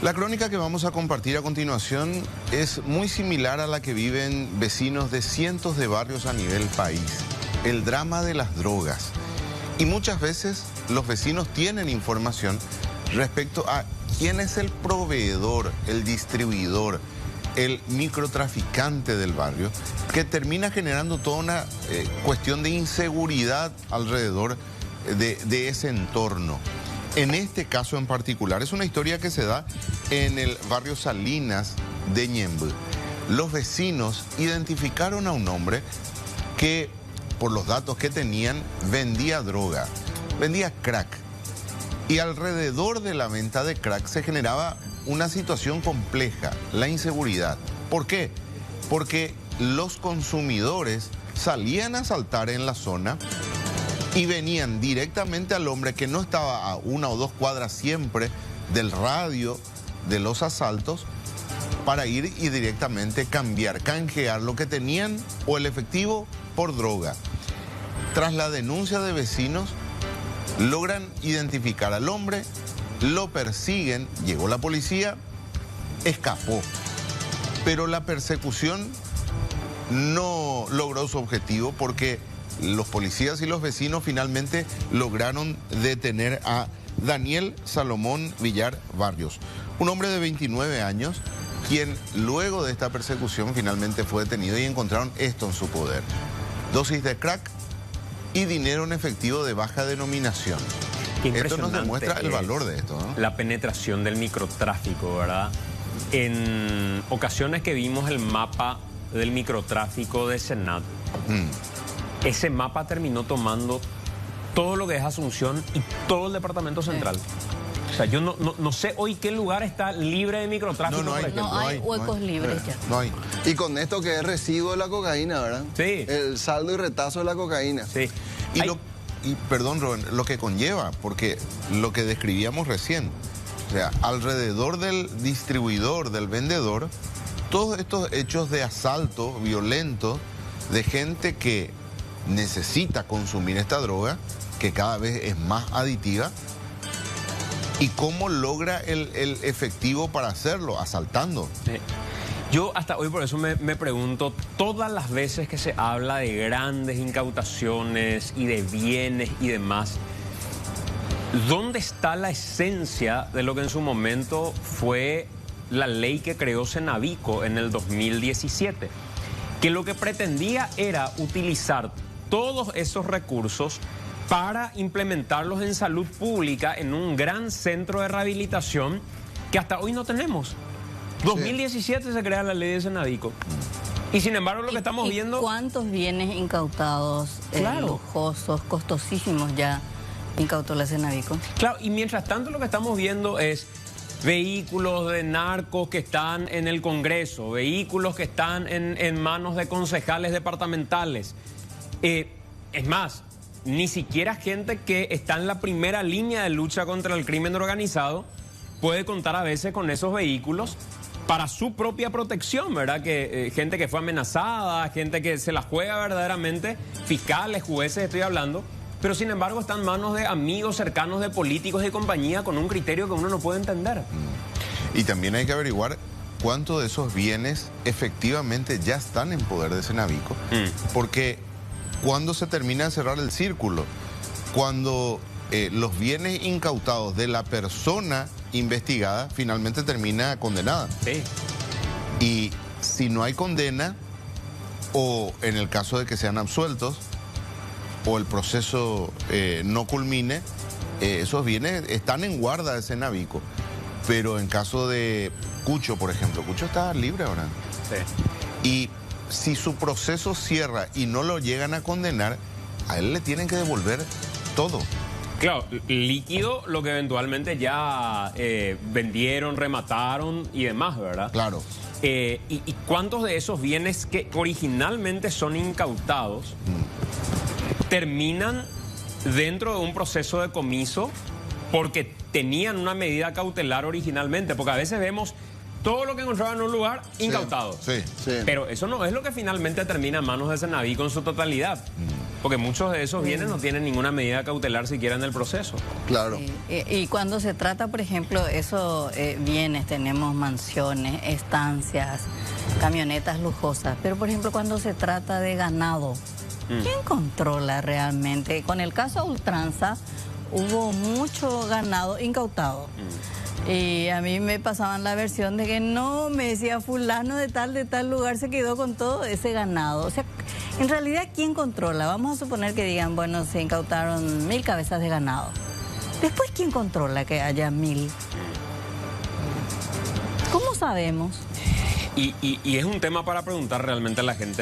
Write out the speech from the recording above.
La crónica que vamos a compartir a continuación es muy similar a la que viven vecinos de cientos de barrios a nivel país. El drama de las drogas. Y muchas veces los vecinos tienen información respecto a quién es el proveedor, el distribuidor, el microtraficante del barrio, que termina generando toda una cuestión de inseguridad alrededor de ese entorno. En este caso en particular, es una historia que se da en el barrio Salinas de Ñemby. Los vecinos identificaron a un hombre que, por los datos que tenían, vendía droga, vendía crack. Y alrededor de la venta de crack se generaba una situación compleja, la inseguridad. ¿Por qué? Porque los consumidores salían a asaltar en la zona y venían directamente al hombre que no estaba a 1 o 2 cuadras siempre del radio de los asaltos para ir y directamente canjear lo que tenían o el efectivo por droga. Tras la denuncia de vecinos, logran identificar al hombre, lo persiguen, llegó la policía, escapó. Pero la persecución no logró su objetivo porque los policías y los vecinos finalmente lograron detener a Daniel Salomón Villar Barrios, un hombre de 29 años, quien luego de esta persecución finalmente fue detenido y encontraron esto en su poder: dosis de crack y dinero en efectivo de baja denominación. Esto nos demuestra el valor de esto, ¿no? La penetración del microtráfico, ¿verdad? En ocasiones que vimos el mapa del microtráfico de Senat, ese mapa terminó tomando todo lo que es Asunción y todo el departamento central. O sea, yo no sé hoy qué lugar está libre de microtráfico. No hay huecos libres ya. No hay. Y con esto que es residuo de la cocaína, ¿verdad? Sí. El saldo y retazo de la cocaína. Sí. Y perdón, Rubén, lo que conlleva, porque lo que describíamos recién, o sea, alrededor del distribuidor, del vendedor, todos estos hechos de asalto violento de gente que necesita consumir esta droga, que cada vez es más aditiva, y cómo logra el efectivo para hacerlo, asaltando. Yo hasta hoy por eso me pregunto, todas las veces que se habla de grandes incautaciones y de bienes y demás, ¿dónde está la esencia de lo que en su momento fue la ley que creó Senavico en el 2017? Que lo que pretendía era utilizar todos esos recursos para implementarlos en salud pública en un gran centro de rehabilitación que hasta hoy no tenemos. 2017 se crea la ley de Senavico. Y sin embargo lo que estamos viendo... ¿Cuántos bienes incautados, lujosos, costosísimos ya incautó la Senavico? Claro, y mientras tanto lo que estamos viendo es vehículos de narcos que están en el Congreso, vehículos que están en manos de concejales departamentales. Es más, ni siquiera gente que está en la primera línea de lucha contra el crimen organizado puede contar a veces con esos vehículos para su propia protección, ¿verdad? Que gente que fue amenazada, gente que se la juega verdaderamente, fiscales, jueces, estoy hablando, pero sin embargo están en manos de amigos cercanos de políticos y compañía con un criterio que uno no puede entender. Y también hay que averiguar cuántos de esos bienes efectivamente ya están en poder de Senavico, porque cuando se termina de cerrar el círculo, cuando los bienes incautados de la persona investigada finalmente termina condenada. Sí. Y si no hay condena, o en el caso de que sean absueltos, o el proceso no culmine, esos bienes están en guarda de Senavico. Pero en caso de Cucho, por ejemplo, Cucho está libre ahora. Sí. Y si su proceso cierra y no lo llegan a condenar, a él le tienen que devolver todo. Claro, líquido, lo que eventualmente ya vendieron, remataron y demás, ¿verdad? Claro. ¿Y cuántos de esos bienes que originalmente son incautados terminan dentro de un proceso de comiso porque tenían una medida cautelar originalmente? Porque a veces vemos todo lo que encontraban en un lugar incautado. Sí. Pero eso no es lo que finalmente termina en manos de Senavico en su totalidad. Porque muchos de esos bienes no tienen ninguna medida cautelar siquiera en el proceso. Claro. Y cuando se trata, por ejemplo, bienes, tenemos mansiones, estancias, camionetas lujosas, pero por ejemplo cuando se trata de ganado, ¿quién controla realmente? Con el caso Ultranza hubo mucho ganado incautado. Y a mí me pasaban la versión de que no, me decía fulano de tal lugar se quedó con todo ese ganado. O sea, en realidad, ¿quién controla? Vamos a suponer que digan, bueno, se incautaron 1000 cabezas de ganado. Después, ¿quién controla que haya 1000? ¿Cómo sabemos? Y es un tema para preguntar realmente a la gente.